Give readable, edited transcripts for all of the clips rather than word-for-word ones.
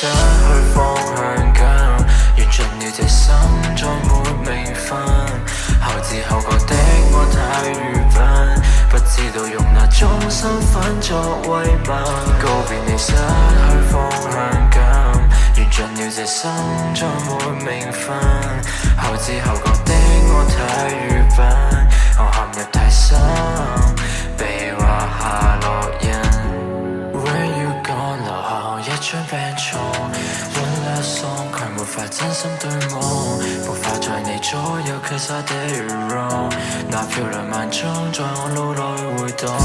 失去方向感，完盡了這生再沒名分。後知後覺的我太愚笨，不知道用哪種身份作為問。告別你失去方向感，完盡了這生再沒名分。後知後覺的我太愚笨，我陷入太深，被畫下烙印。Where you gone？ 留下一張病床 ，One last song， 卻沒法真心對望，無法在你左右 ，cause I did it wrong。那漂亮晚鐘在我腦內回盪，花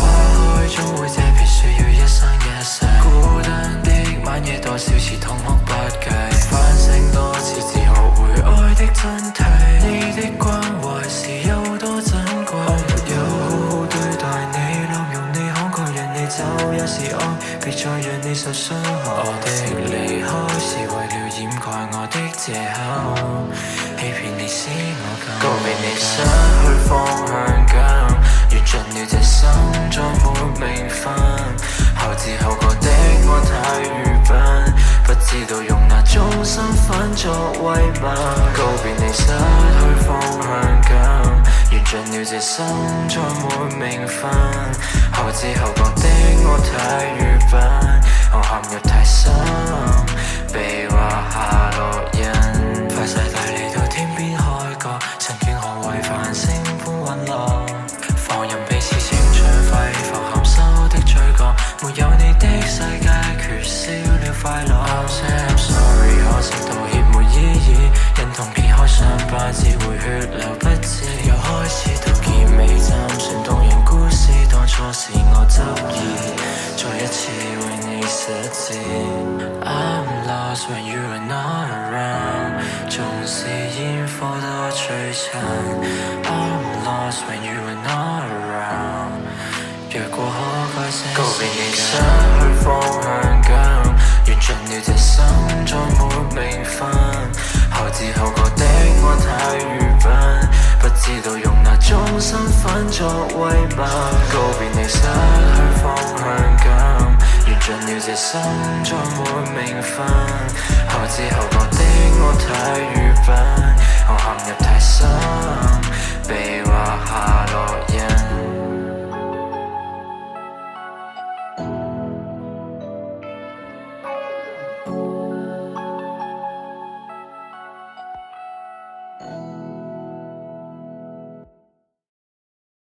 開總會謝別，需要一生一世。孤單的晚夜多少次痛哭不計，反省多次自學會愛的真諦。你的關懷是有多珍貴，我沒有好好對待你，濫用你慷慨，讓你走也是愛，別再讓你受傷害。我的離開是為了掩蓋我的藉口，欺騙你使我更告別你失去方向感，完盡了這生再沒名分。後知後覺的我太愚笨，不知道用哪種身份作為問。告別你失去方向感，完盡了這生再沒名分。後知後覺的我太愚笨，我陷入太深，被畫下烙印。發誓帶你到天邊海角，曾經可為繁星般隕落，放任彼此青春揮霍含羞的嘴角，沒有你的世界缺少了快樂。I'm saying I'm sorry， 可惜道歉沒意義，忍痛撇開傷疤，只會血流不止。由開始到結尾，暫算動人故事，當初是我執意，再一次為你寫字。I'm lost when you are not around， 縱使煙火多璀璨。I'm lost when you are not around， 若果可改寫告別你失去方向感，完盡了這生再沒名分。後知後覺的我太愚笨，不知道用哪種身份作為問。告別你失去方向感，完盡了這生再沒名分。後知後覺的我太愚笨，我